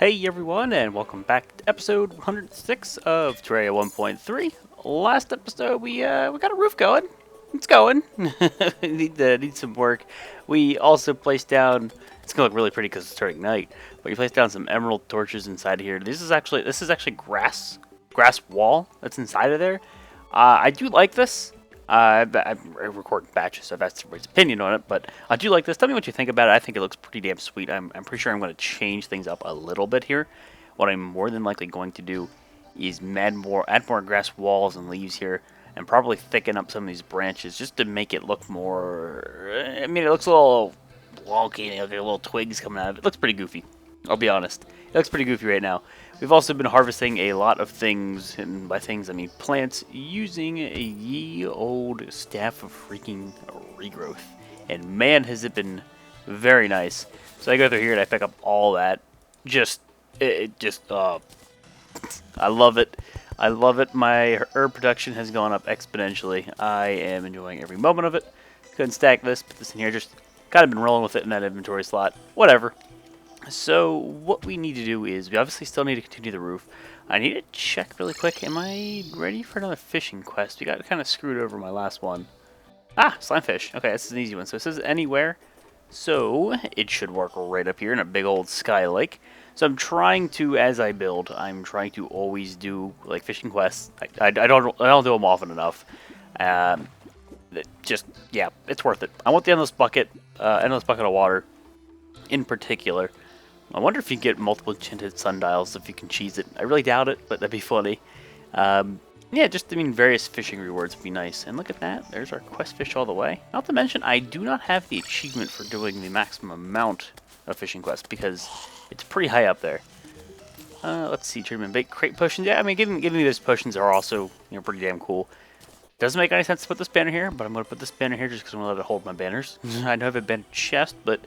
Hey everyone, and welcome back to episode 106 of Terraria 1.3. Last episode, we got a roof going. It's going. need some work. We also placed down. It's gonna look really pretty because it's turning night. But we placed down some emerald torches inside here. This is actually grass wall that's inside of there. I do like this. I record batches, so that's everybody's opinion on it. But I do like this. Tell me what you think about it. I think it looks pretty damn sweet. I'm pretty sure I'm going to change things up a little bit here. What I'm more than likely going to do is add more grass walls and leaves here, and probably thicken up some of these branches just to make it look more. I mean, it looks a little wonky. There are little twigs coming out of it. It looks pretty goofy. I'll be honest. It looks pretty goofy right now. We've also been harvesting a lot of things, and by things I mean plants, using a ye old staff of freaking regrowth. And man, has it been very nice. So I go through here and I pick up all that. I love it. I love it. My herb production has gone up exponentially. I am enjoying every moment of it. Couldn't stack this, put this in here, just kind of been rolling with it in that inventory slot. Whatever. So what we need to do is we obviously still need to continue the roof. I need to check really quick. Am I ready for another fishing quest? We got kind of screwed over my last one. Ah, slimefish. Okay, this is an easy one. So it says anywhere. So it should work right up here in a big old sky lake. So I'm trying to, as I build, I'm trying to always do like fishing quests. I don't do them often enough. Yeah, it's worth it. I want the endless bucket of water in particular. I wonder if you get multiple enchanted sundials if you can cheese it. I really doubt it, but that'd be funny. Yeah, just, I mean, various fishing rewards would be nice. And look at that. There's our quest fish all the way. Not to mention, I do not have the achievement for doing the maximum amount of fishing quests because it's pretty high up there. Let's see, treatment bait crate potions. Yeah, I mean, giving me those potions are also, pretty damn cool. Doesn't make any sense to put this banner here, but I'm going to put this banner here just because I'm going to let it hold my banners. I know I have a banner chest, but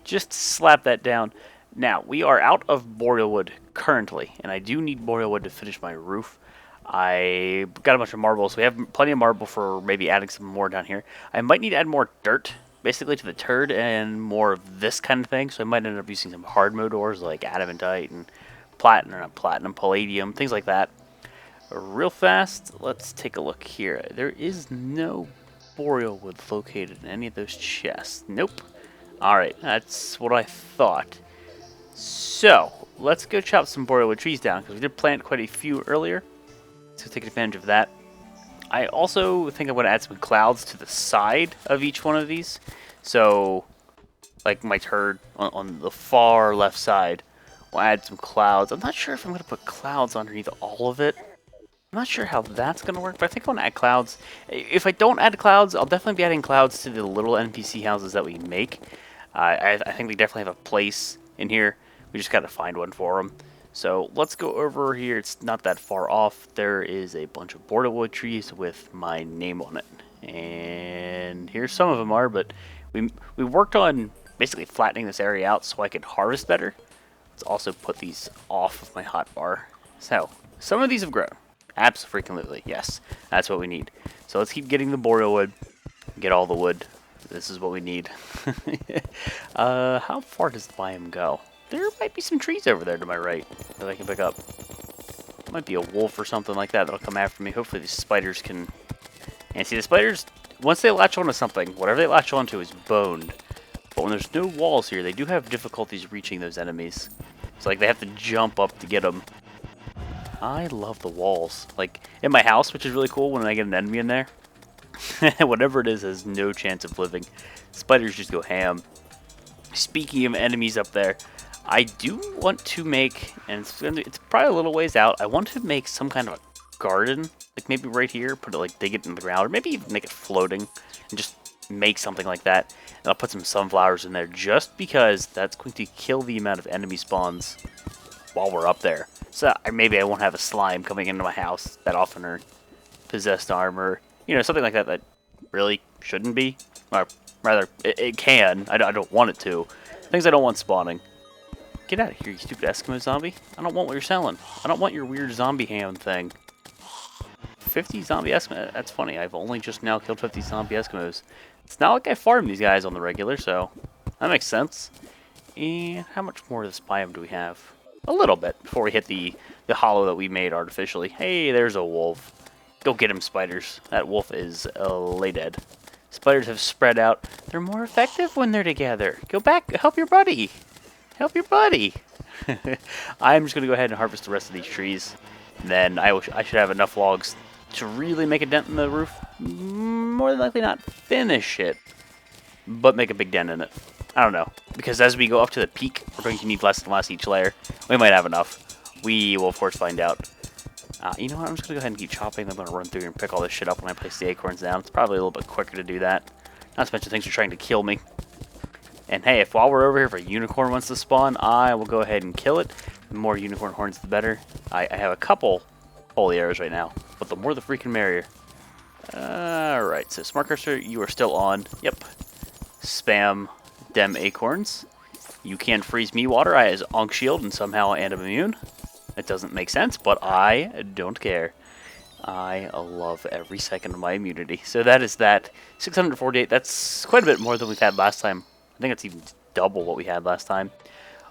just slap that down. Now, we are out of boreal wood currently, and I do need boreal wood to finish my roof. I got a bunch of marble, so we have plenty of marble for maybe adding some more down here. I might need to add more dirt, basically, to the turd and more of this kind of thing, so I might end up using some hard mode ores like adamantite and platinum, palladium, things like that. Real fast, let's take a look here. There is no boreal wood located in any of those chests. Nope. Alright, that's what I thought. So, let's go chop some boreal wood trees down, because we did plant quite a few earlier. So take advantage of that. I also think I'm going to add some clouds to the side of each one of these. So, like my turd on the far left side, we'll add some clouds. I'm not sure if I'm going to put clouds underneath all of it. I'm not sure how that's going to work, but I think I want to add clouds. If I don't add clouds, I'll definitely be adding clouds to the little NPC houses that we make. I think we definitely have a place in here. We just got to find one for them. So let's go over here. It's not that far off. There is a bunch of boreal wood trees with my name on it. And here some of them are, but we worked on basically flattening this area out so I could harvest better. Let's also put these off of my hotbar. So some of these have grown. Absolutely, yes. That's what we need. So let's keep getting the boreal wood. Get all the wood. This is what we need. How far does the biome go? There might be some trees over there to my right that I can pick up. Might be a wolf or something like that that'll come after me. Hopefully these spiders can... And see, the spiders, once they latch onto something, whatever they latch onto is boned. But when there's no walls here, they do have difficulties reaching those enemies. It's like they have to jump up to get them. I love the walls. Like, in my house, which is really cool when I get an enemy in there. Whatever it is has no chance of living. Spiders just go ham. Speaking of enemies up there, I do want to make, and it's probably a little ways out, I want to make some kind of a garden, like maybe right here, put it like, dig it in the ground, or maybe even make it floating, and just make something like that. And I'll put some sunflowers in there, just because that's going to kill the amount of enemy spawns while we're up there. So maybe I won't have a slime coming into my house that often, or possessed armor, something like that that really shouldn't be. Or rather, it can. I don't want it to. Things I don't want spawning. Get out of here, you stupid Eskimo zombie. I don't want what you're selling. I don't want your weird zombie ham thing. 50 zombie Eskimos? That's funny. I've only just now killed 50 zombie Eskimos. It's not like I farm these guys on the regular, so that makes sense. And how much more of this biome do we have? a little bit before we hit the hollow that we made artificially. Hey, there's a wolf. Go get him, spiders. That wolf is lay dead. Spiders have spread out. They're more effective when they're together. Go back. Help your buddy. Help your buddy. I'm just going to go ahead and harvest the rest of these trees. Then I should have enough logs to really make a dent in the roof. More than likely not finish it, but make a big dent in it. I don't know. Because as we go up to the peak, we're going to need less and less each layer. We might have enough. We will, of course, find out. You know what? I'm just going to go ahead and keep chopping. I'm going to run through and pick all this shit up when I place the acorns down. It's probably a little bit quicker to do that. Not to mention things are trying to kill me. And hey, if while we're over here, if a unicorn wants to spawn, I will go ahead and kill it. The more unicorn horns, the better. I have a couple holy arrows right now, but the more the freaking merrier. Alright, so Smart Cursor, you are still on. Yep. Spam dem acorns. You can freeze me water. I has Onk Shield and somehow am immune. It doesn't make sense, but I don't care. I love every second of my immunity. So that is that. 648, that's quite a bit more than we've had last time. I think it's even double what we had last time.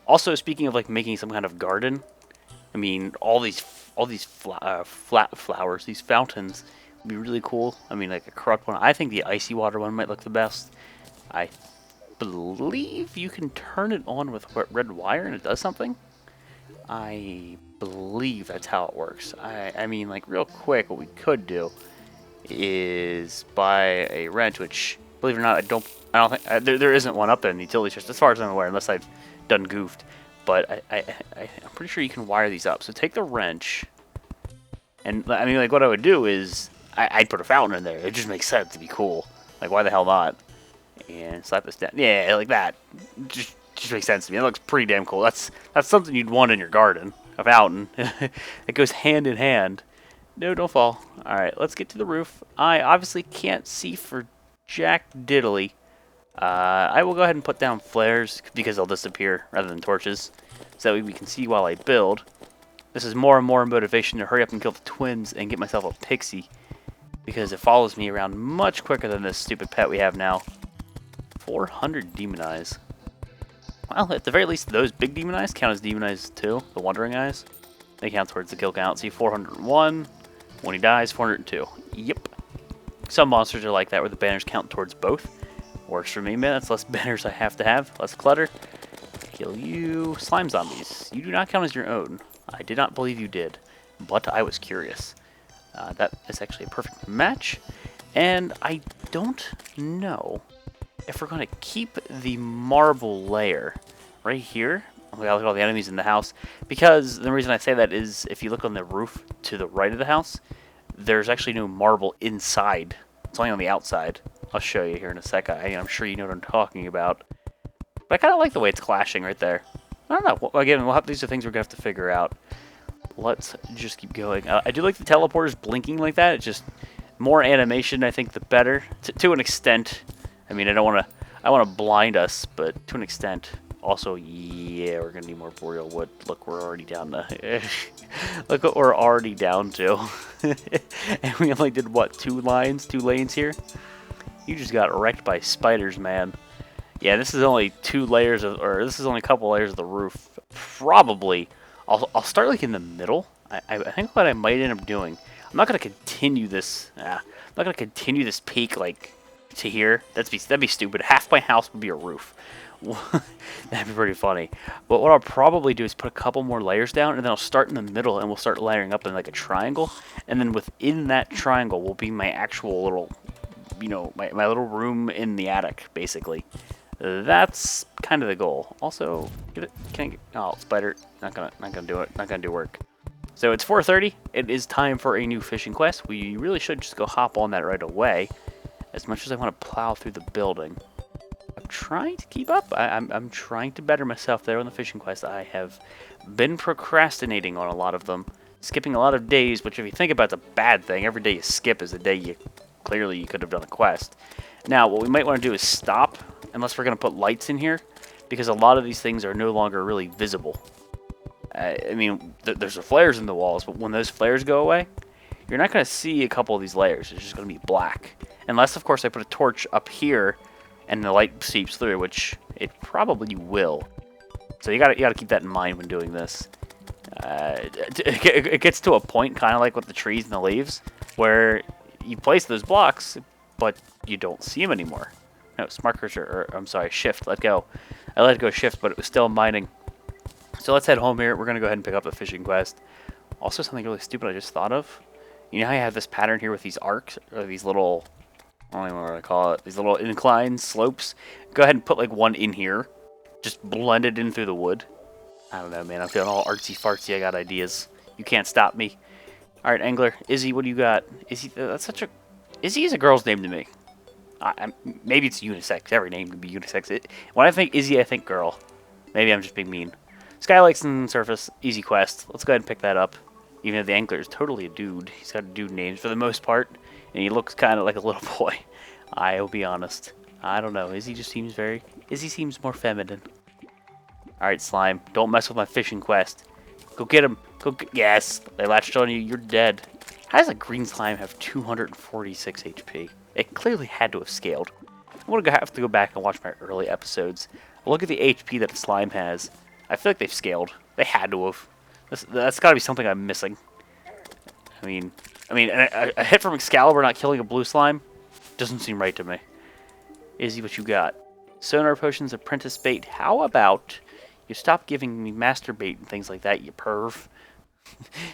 Also, speaking of like making some kind of garden, I mean, all these flat flowers, these fountains would be really cool. I mean, like a corrupt one. I think the icy water one might look the best. I believe you can turn it on with red wire and it does something. I believe that's how it works. I mean, like real quick, what we could do is buy a wrench, which, believe it or not, I don't think there isn't one up there in the utility chest, as far as I'm aware, unless I've done goofed. But I'm pretty sure you can wire these up. So take the wrench, and I mean, like what I would do is I'd put a fountain in there. It just makes sense to be cool. Like why the hell not? And slap this down. Yeah, like that. Just makes sense to me. It looks pretty damn cool. That's something you'd want in your garden. A fountain. It goes hand in hand. No, don't fall. All right, let's get to the roof. I obviously can't see for jack diddly. I will go ahead and put down flares because they'll disappear rather than torches, so that way we can see while I build. This is more and more motivation to hurry up and kill the twins and get myself a pixie, because it follows me around much quicker than this stupid pet we have now. 400 demon eyes. Well, at the very least, those big demon eyes count as demon eyes too. The wandering eyes, they count towards the kill count. See, 401. When he dies, 402. Yep. Some monsters are like that, where the banners count towards both. Works for me, man. That's less banners I have to have. Less clutter. Kill you. Slime zombies. You do not count as your own. I did not believe you did, but I was curious. That is actually a perfect match. And I don't know if we're going to keep the marble layer right here. We gotta look at all the enemies in the house. Because the reason I say that is if you look on the roof to the right of the house, there's actually no marble inside. It's only on the outside. I'll show you here in a sec. I'm sure you know what I'm talking about. But I kind of like the way it's clashing right there. I don't know. Well, again, these are things we're going to have to figure out. Let's just keep going. I do like the teleporters blinking like that. It's just more animation, I think, the better. To an extent. I mean, I want to blind us, but to an extent. Also, yeah, we're going to need more boreal wood. Look, we're already down to... Look what we're already down to. And we only did, what, 2 lanes here? You just got wrecked by spiders, man. Yeah, this is only 2 layers of... Or this is only a couple layers of the roof. Probably. I'll start, like, in the middle. I think what I might end up doing... I'm not going to continue this... I'm not going to continue this peak, like, to here. That'd be stupid. Half my house would be a roof. That'd be pretty funny. But what I'll probably do is put a couple more layers down, and then I'll start in the middle, and we'll start layering up in like a triangle. And then within that triangle will be my actual little, you know, my little room in the attic, basically. That's kind of the goal. Also, can I get, oh, spider, not gonna do it. Not gonna do work. So it's 4:30. It is time for a new fishing quest. We really should just go hop on that right away. As much as I want to plow through the building. I'm trying to keep up. I'm trying to better myself there on the fishing quest. I have been procrastinating on a lot of them, skipping a lot of days, which if you think about it's a bad thing. Every day you skip is a day you could have done a quest. Now, what we might want to do is stop, unless we're going to put lights in here, because a lot of these things are no longer really visible. I mean, there's the flares in the walls, but when those flares go away, you're not going to see a couple of these layers. It's just going to be black. Unless, of course, I put a torch up here and the light seeps through, which it probably will. So you gotta keep that in mind when doing this. It gets to a point, kind of like with the trees and the leaves, where you place those blocks, but you don't see them anymore. No, smart cursor, or I'm sorry, shift, let go. I let go shift, but it was still mining. So let's head home here. We're going to go ahead and pick up the fishing quest. Also, something really stupid I just thought of. You know how you have this pattern here with these arcs, or these little, I don't even know what I call it, these little incline slopes? Go ahead and put like one in here. Just blend it in through the wood. I don't know, man. I'm feeling all artsy-fartsy. I got ideas. You can't stop me. All right, Angler. Izzy, what do you got? Izzy, that's such a... Izzy is a girl's name to me. Maybe it's unisex. Every name can be unisex. When I think Izzy, I think girl. Maybe I'm just being mean. Skylights and Surface. Easy quest. Let's go ahead and pick that up. Even though the Angler is totally a dude. He's got dude names for the most part. And he looks kind of like a little boy. I will be honest. I don't know. Izzy just seems very... Izzy seems more feminine. Alright, Slime. Don't mess with my fishing quest. Go get him. Yes! They latched on you. You're dead. How does a green slime have 246 HP? It clearly had to have scaled. I'm going to have to go back and watch my early episodes. Look at the HP that a slime has. I feel like they've scaled. They had to have. That's got to be something I'm missing. I mean, a hit from Excalibur not killing a blue slime doesn't seem right to me. Izzy, what you got? Sonar potions, apprentice bait. How about you stop giving me master bait and things like that, you perv?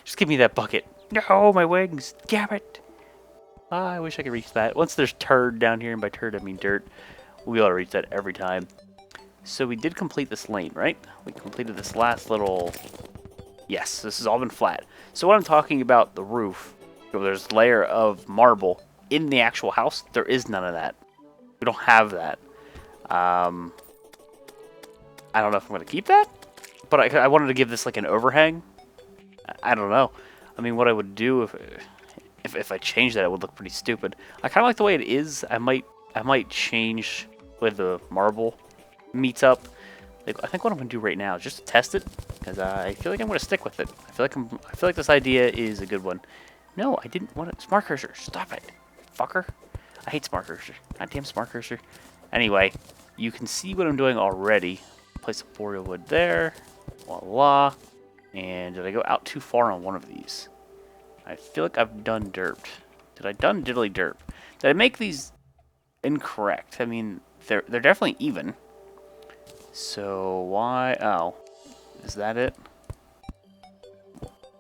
Just give me that bucket. No, my wings. Damn it. I wish I could reach that. Once there's turd down here, and by turd I mean dirt, we ought to reach that every time. So we did complete this lane, right? We completed this last little... Yes, this has all been flat. So what I'm talking about, the roof, there's a layer of marble in the actual house. There is none of that. We don't have that. I don't know if I'm going to keep that, but I wanted to give this like an overhang. I don't know. I mean, what I would do if I changed that, it would look pretty stupid. I kind of like the way it is. I might change where the marble meets up. Like, I think what I'm going to do right now is just to test it, because I feel like I'm going to stick with it. I feel like this idea is a good one. No, I didn't want it. Smart cursor, stop it, fucker. I hate smart cursor. Goddamn smart cursor. Anyway, you can see what I'm doing already. Place a boreal wood there. Voila. And did I go out too far on one of these? I feel like I've done derped. Did I done diddly derp? Did I make these incorrect? I mean, they're definitely even. So why? Oh, is that it?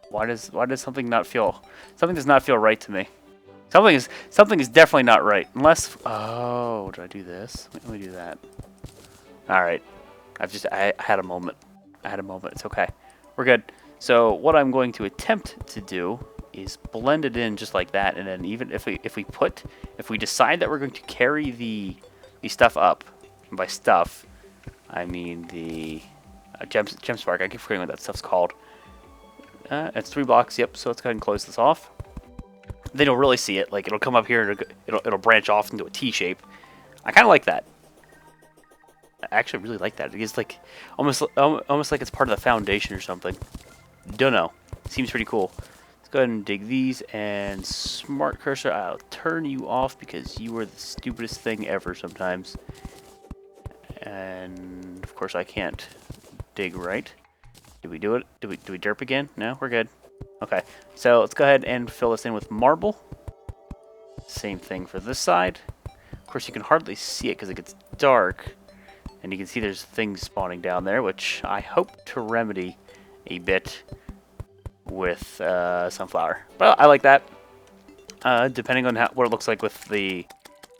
Why does something not feel? Something does not feel right to me. Something is definitely not right. Unless, oh, did I do this? Let me do that. All right, I had a moment. It's okay. We're good. So what I'm going to attempt to do is blend it in just like that, and then even if we decide that we're going to carry the stuff up, and by stuff I mean the gem spark. I keep forgetting what that stuff's called. It's 3 blocks. Yep. So let's go ahead and close this off. Then you'll really see it. Like, it'll come up here and it'll branch off into a T shape. I kind of like that. I actually really like that. It is like almost like it's part of the foundation or something. Don't know. Seems pretty cool. Let's go ahead and dig these, and smart cursor, I'll turn you off because you are the stupidest thing ever sometimes. And of course I can't dig right. Did we do it? Do we derp again? No, we're good. Okay, so let's go ahead and fill this in with marble. Same thing for this side. Of course, you can hardly see it because it gets dark. And you can see there's things spawning down there, which I hope to remedy a bit with sunflower. But I like that. Depending on what it looks like with the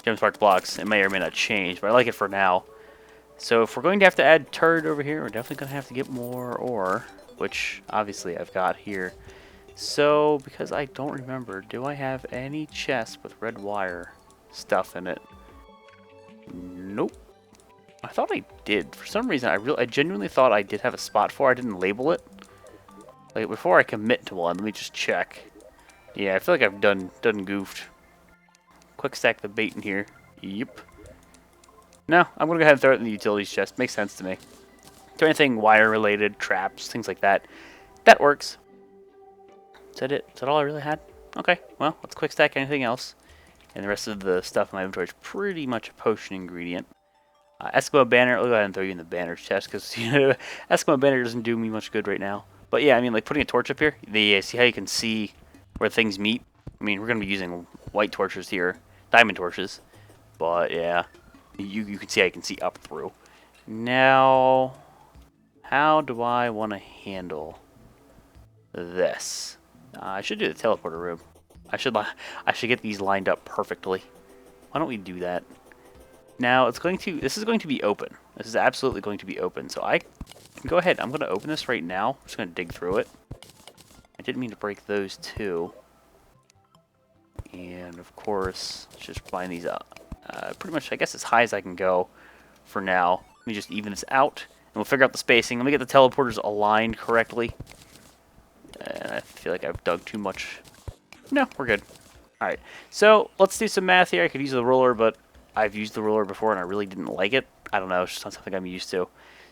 gem spark blocks, it may or may not change, but I like it for now. So if we're going to have to add turd over here, we're definitely going to have to get more ore, which obviously I've got here. So, because I don't remember, do I have any chests with red wire stuff in it? Nope. I thought I did. For some reason, I genuinely thought I did have a spot for it. I didn't label it. Like, before I commit to one, let me just check. Yeah, I feel like I've done goofed. Quick stack the bait in here. Yep. No, I'm going to go ahead and throw it in the utilities chest. Makes sense to me. Is there anything wire-related, traps, things like that? That works. Is that it? Is that all I really had? Okay, well, let's quick stack anything else. And the rest of the stuff in my inventory is pretty much a potion ingredient. Eskimo banner, I'll go ahead and throw you in the banner chest, because, you know, Eskimo banner doesn't do me much good right now. But yeah, I mean, like putting a torch up here, see how you can see where things meet? I mean, we're going to be using white torches here, diamond torches. But yeah, you can see I can see up through. Now, how do I want to handle this? I should do the teleporter room. I should get these lined up perfectly. Why don't we do that? Now this is going to be open. This is absolutely going to be open. So I can go ahead. I'm going to open this right now. I'm just going to dig through it. I didn't mean to break those two. And of course, let's just line these up. Pretty much, I guess, as high as I can go for now. Let me just even this out, and we'll figure out the spacing. Let me get the teleporters aligned correctly. And I feel like I've dug too much. No, we're good. All right, so let's do some math here. I could use the ruler, but I've used the ruler before, and I really didn't like it. I don't know, it's just not something I'm used to.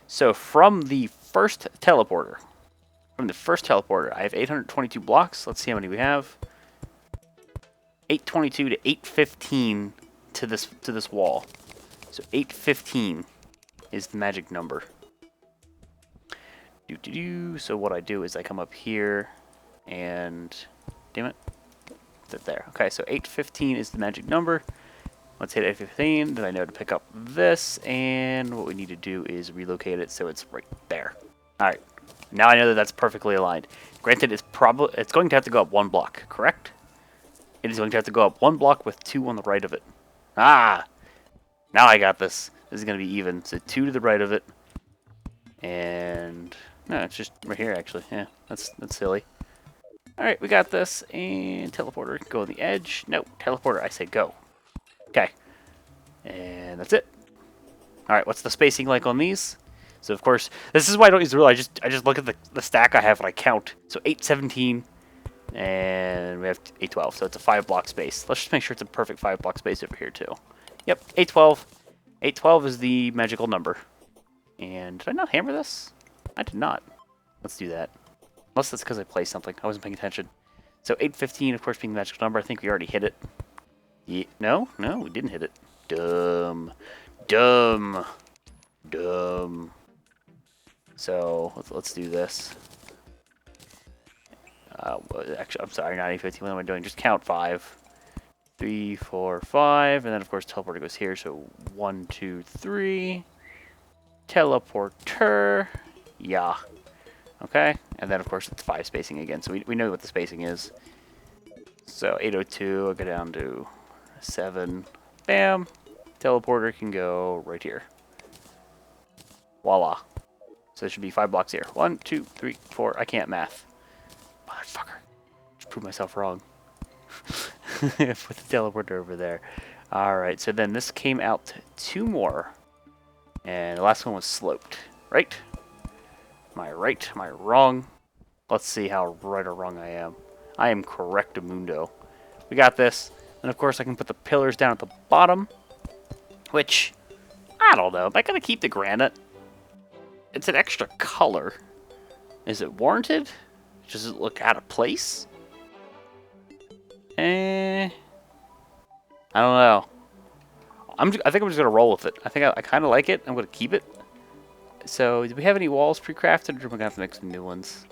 So from the first teleporter, I have 822 blocks. Let's see how many we have. 822 to 815 to this wall. So 815 is the magic number. So what I do is I come up here and damn it. There. Okay, so 815 is the magic number. Let's hit 815. Then I know to pick up this, and what we need to do is relocate it so it's right there. All right. Now I know that that's perfectly aligned. Granted, it's going to have to go up one block, correct? It is going to have to go up one block with 2 on the right of it. Ah! Now I got this. This is going to be even. So 2 to the right of it. And no, it's just right here actually. Yeah, that's silly. Alright, we got this. And teleporter, go on the edge. No, teleporter, I say go. Okay. And that's it. Alright, what's the spacing like on these? So of course, this is why I don't use the rule. I just look at the stack I have and I count. So 817. And we have 812, so it's a 5-block space. Let's just make sure it's a perfect 5-block space over here too. Yep, 812. 812 is the magical number. And did I not hammer this? I did not. Let's do that. Unless that's because I placed something. I wasn't paying attention. So 815, of course, being the magical number. I think we already hit it. Yeah. No, we didn't hit it. Dumb. So let's do this. Actually, I'm sorry, not 815. What am I doing? Just count 5. 3, 4, 5, and then of course teleporter goes here. So 1, 2, 3. Teleporter. Yeah. Okay, and then of course it's 5 spacing again. So we know what the spacing is. So 802. I'll go down to 7. Bam. Teleporter can go right here. Voila. So there should be 5 blocks here. 1, 2, 3, 4. I can't math. Motherfucker. Just proved myself wrong. Put the teleporter over there. Alright, so then this came out 2 more. And the last one was sloped. Right? Am I right? Am I wrong? Let's see how right or wrong I am. I am correctamundo. We got this. And of course I can put the pillars down at the bottom. Which, I don't know. Am I going to keep the granite? It's an extra color. Is it warranted? Does it look out of place? I don't know. I think I'm just gonna roll with it. I think I kind of like it. I'm gonna keep it. So, do we have any walls pre-crafted, or am I gonna have to make some new ones?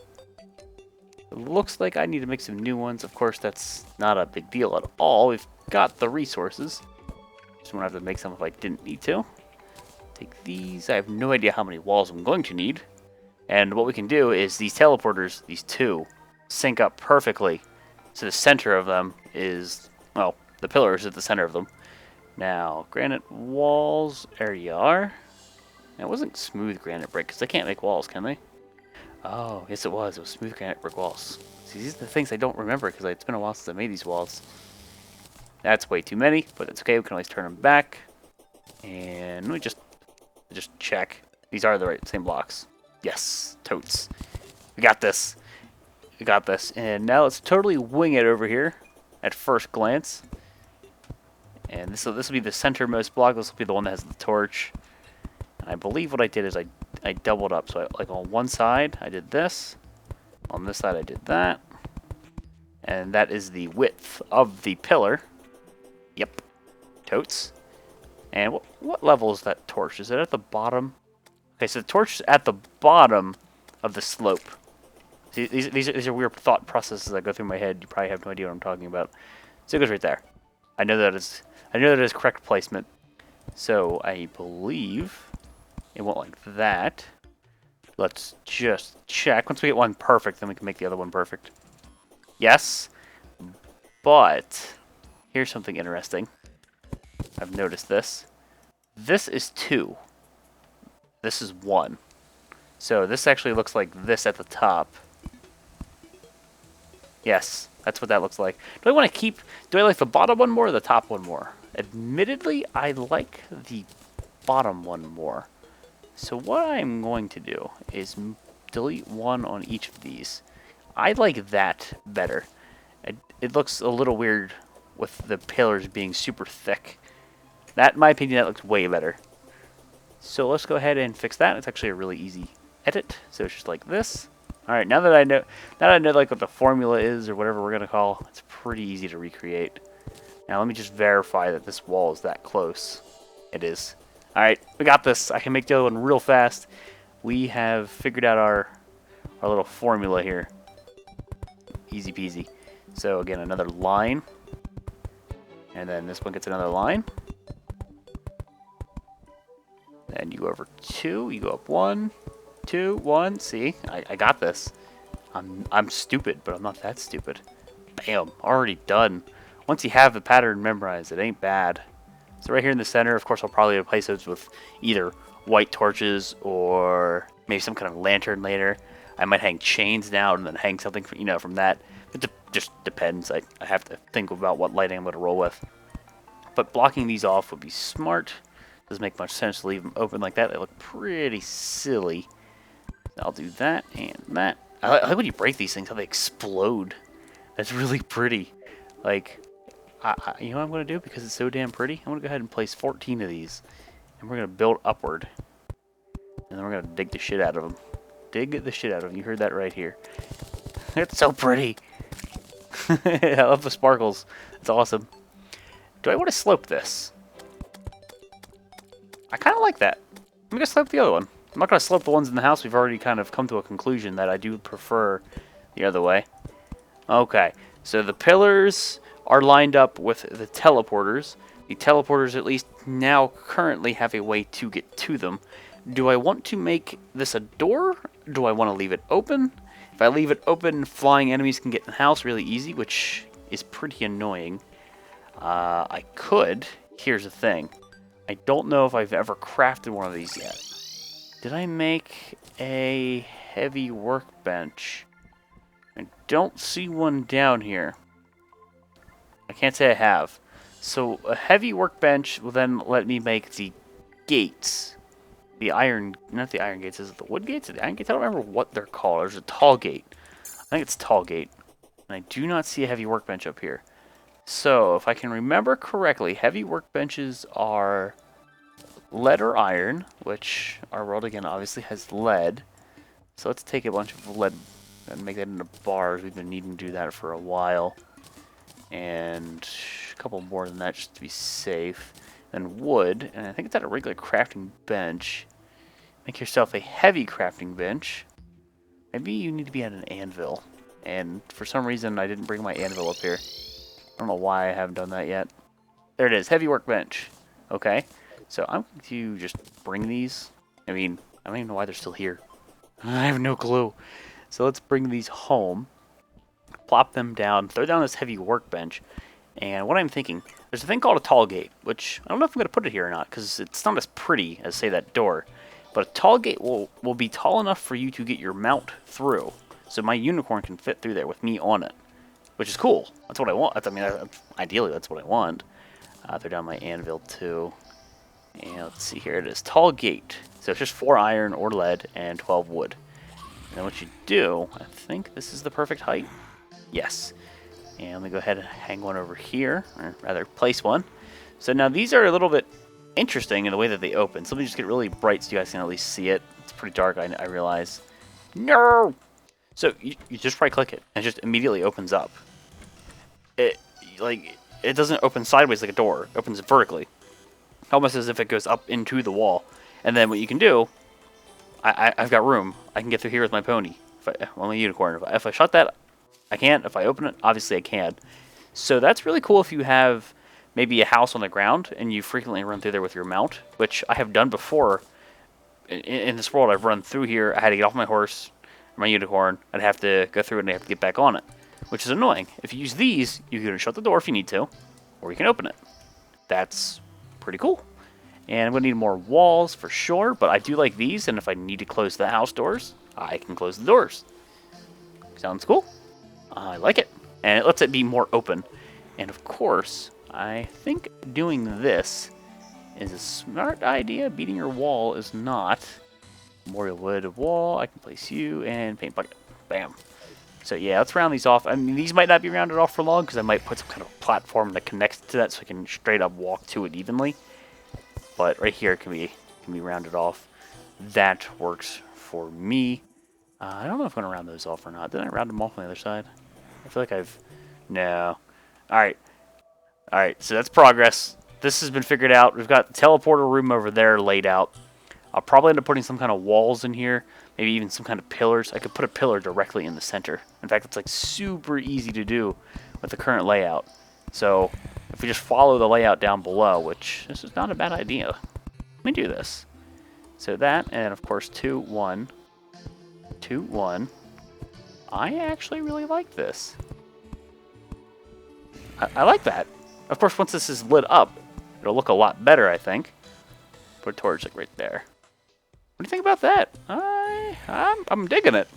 It looks like I need to make some new ones. Of course, that's not a big deal at all. We've got the resources. Just won't have to make some if I didn't need to. Take these. I have no idea how many walls I'm going to need. And what we can do is these teleporters, these 2, sync up perfectly. So the center of them is, well, the pillars at the center of them. Now, granite walls, there you are. It wasn't smooth granite brick, because they can't make walls, can they? Oh, yes it was. It was smooth granite brick walls. See, these are the things I don't remember, because it's been a while since I made these walls. That's way too many, but it's okay. We can always turn them back. And let me just check. These are the same blocks. Yes, totes. We got this. We got this. And now let's totally wing it over here at first glance. And this will be the centermost block. This will be the one that has the torch. And I believe what I did is I doubled up. So like on one side, I did this. On this side, I did that. And that is the width of the pillar. Yep. Totes. And what level is that torch? Is it at the bottom? Okay, so the torch is at the bottom of the slope. See, these are weird thought processes that go through my head. You probably have no idea what I'm talking about. So it goes right there. I know that is correct placement. So I believe it went like that. Let's just check. Once we get one perfect, then we can make the other one perfect. Yes, but here's something interesting. I've noticed this. This is 2. This is 1. So this actually looks like this at the top. Yes, that's what that looks like. Do I want to keep... Do I like the bottom one more or the top one more? Admittedly, I like the bottom one more. So what I'm going to do is delete 1 on each of these. I like that better. It looks a little weird with the pillars being super thick. That, in my opinion, that looks way better. So let's go ahead and fix that. It's actually a really easy edit. So it's just like this. All right, now that I know like what the formula is or whatever we're gonna call, it's pretty easy to recreate. Now let me just verify that this wall is that close. It is. All right, we got this. I can make the other one real fast. We have figured out our little formula here. Easy peasy. So again, another line, and then this one gets another line. Then you go over 2. You go up 1. 2, 1. See, I got this. I'm stupid, but I'm not that stupid. Bam, already done. Once you have the pattern memorized, it ain't bad. So right here in the center, of course, I'll probably replace those with either white torches or maybe some kind of lantern later. I might hang chains down and then hang something, from that. It just depends. I have to think about what lighting I'm going to roll with. But blocking these off would be smart. Doesn't make much sense to leave them open like that. They look pretty silly. I'll do that and that. I like when you break these things, how they explode. That's really pretty. Like, you know what I'm going to do? Because it's so damn pretty, I'm going to go ahead and place 14 of these. And we're going to build upward. And then we're going to dig the shit out of them. Dig the shit out of them. You heard that right here. It's so pretty. I love the sparkles. It's awesome. Do I want to slope this? I kind of like that. I'm going to slope the other one. I'm not going to slope the ones in the house. We've already kind of come to a conclusion that I do prefer the other way. Okay, so the pillars are lined up with the teleporters. The teleporters, at least now, currently have a way to get to them. Do I want to make this a door? Do I want to leave it open? If I leave it open, flying enemies can get in the house really easy, which is pretty annoying. I could. Here's the thing. I don't know if I've ever crafted one of these yet. Did I make a heavy workbench? I don't see one down here. I can't say I have. So a heavy workbench will then let me make the gates. The iron, not the iron gates, is it the wood gates or the iron gates? I don't remember what they're called. There's a tall gate. I think it's tall gate. And I do not see a heavy workbench up here. So if I can remember correctly, heavy workbenches are lead or iron, which our world again obviously has lead. So let's take a bunch of lead and make that into bars. We've been needing to do that for a while. And a couple more than that just to be safe. Then wood, and I think it's at a regular crafting bench. Make yourself a heavy crafting bench. Maybe you need to be at an anvil. And for some reason I didn't bring my anvil up here. I don't know why I haven't done that yet. There it is, heavy workbench. Okay. So I'm going to just bring these. I mean, I don't even know why they're still here. I have no clue. So let's bring these home. Plop them down. Throw down this heavy workbench. And what I'm thinking, there's a thing called a tall gate, which I don't know if I'm going to put it here or not, because it's not as pretty as, say, that door. But a tall gate will be tall enough for you to get your mount through. So my unicorn can fit through there with me on it, which is cool. That's what I want. Ideally, that's what I want. Throw down my anvil, too. And let's see here, it is tall gate. So it's just 4 iron or lead and 12 wood. And then what you do, I think this is the perfect height. Yes. And let me go ahead and hang one over here, or rather place one. So now these are a little bit interesting in the way that they open. So let me just get really bright so you guys can at least see it. It's pretty dark, I realize. No! So you just right click it and it just immediately opens up. It doesn't open sideways like a door. It opens vertically. Almost as if it goes up into the wall. And then what you can do, I've got room. I can get through here with my pony. Well, my unicorn. If I shut that, I can't. If I open it, obviously I can. So that's really cool if you have maybe a house on the ground and you frequently run through there with your mount, which I have done before. In this world, I've run through here. I had to get off my horse, my unicorn. I'd have to go through it and I have to get back on it, which is annoying. If you use these, you can shut the door if you need to, or you can open it. That's pretty cool. And I'm going to need more walls for sure, but I do like these, and if I need to close the house doors, I can close the doors. Sounds cool. I like it. And it lets it be more open. And of course, I think doing this is a smart idea. Beating your wall is not. Memorial wood wall, I can place you, and paint bucket. Bam. So yeah, let's round these off. I mean, these might not be rounded off for long, because I might put some kind of platform that connects to that so I can straight up walk to it evenly. But right here can be rounded off. That works for me. I don't know if I'm going to round those off or not. Did I round them off on the other side? I feel like I've... No. Alright. Alright, so that's progress. This has been figured out. We've got the teleporter room over there laid out. I'll probably end up putting some kind of walls in here. Maybe even some kind of pillars. I could put a pillar directly in the center. In fact, it's like super easy to do with the current layout. So if we just follow the layout down below, which this is not a bad idea. Let me do this. So that, and of course 2, 1. 2, 1. I actually really like this. I like that. Of course, once this is lit up, it'll look a lot better, I think. Put a torch like right there. What do you think about that? I'm digging it.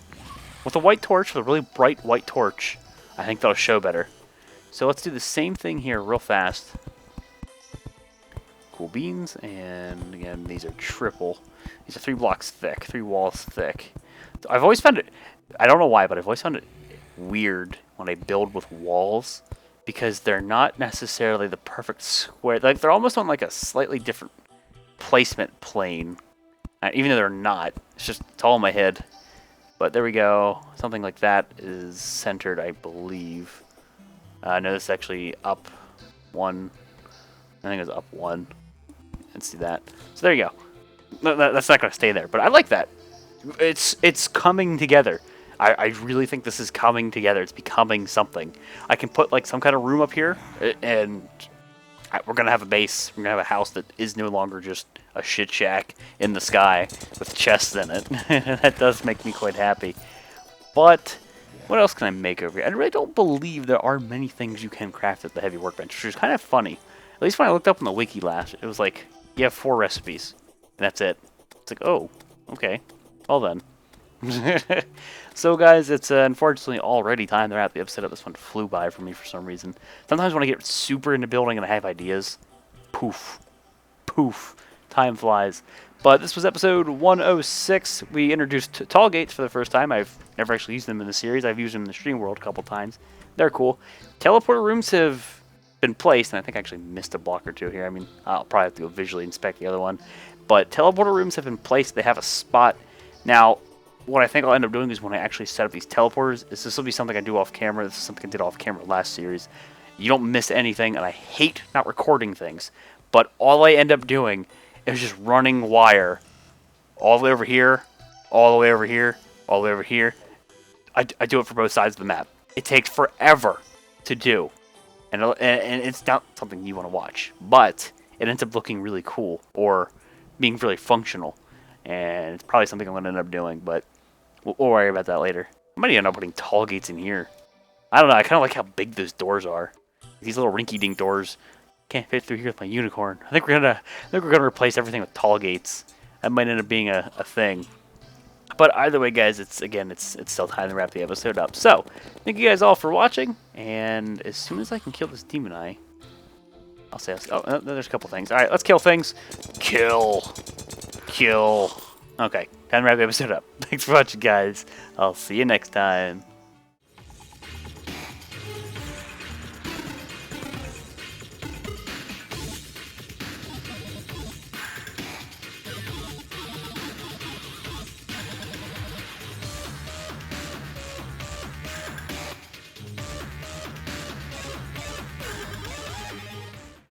With a white torch, with a really bright white torch, I think that'll show better. So let's do the same thing here real fast. Cool beans, and again, these are triple. These are 3 blocks thick, 3 walls thick. I've always found it, I don't know why, but I've always found it weird when I build with walls, because they're not necessarily the perfect square. Like, they're almost on like a slightly different placement plane. Even though they're not. It's just, it's all in my head. But there we go. Something like that is centered, I believe. No, this is actually up 1. I think it's up 1. Let's do that. So there you go. No, that's not going to stay there, but I like that. It's coming together. I really think this is coming together. It's becoming something. I can put like some kind of room up here, and we're going to have a base. We're going to have a house that is no longer just a shit shack in the sky with chests in it. That does make me quite happy. But what else can I make over here? I really don't believe there are many things you can craft at the heavy workbench, which is kind of funny. At least when I looked up on the wiki last, it was like, you have 4 recipes, and that's it. It's like, oh, okay. Well then. So guys, it's unfortunately already time to wrap the episode up. This one flew by for me for some reason. Sometimes when I get super into building and I have ideas, poof, poof, time flies. But this was episode 106. We introduced tall gates for the first time. I've never actually used them in the series. I've used them in the stream world a couple times. They're cool. Teleporter rooms have been placed, and I think I actually missed a block or two here. I mean, I'll probably have to go visually inspect the other one. But teleporter rooms have been placed. They have a spot. Now, what I think I'll end up doing is when I actually set up these teleporters, this will be something I do off camera. This is something I did off camera last series. You don't miss anything, and I hate not recording things. But all I end up doing is just running wire all the way over here, all the way over here, all the way over here. I do it for both sides of the map. It takes forever to do. And it's not something you want to watch. But it ends up looking really cool or being really functional. And it's probably something I'm going to end up doing, but we'll worry about that later. I might end up putting tall gates in here. I don't know, I kind of like how big those doors are. These little rinky-dink doors can't fit through here with my unicorn. I think we're gonna replace everything with tall gates. That might end up being a thing. But either way, guys, it's still time to wrap the episode up. So, thank you guys all for watching, and as soon as I can kill this demon eye, I'll say, oh, there's a couple things. All right, let's kill things. Kill. Okay, time to wrap the episode up. Thanks for watching, guys. I'll see you next time.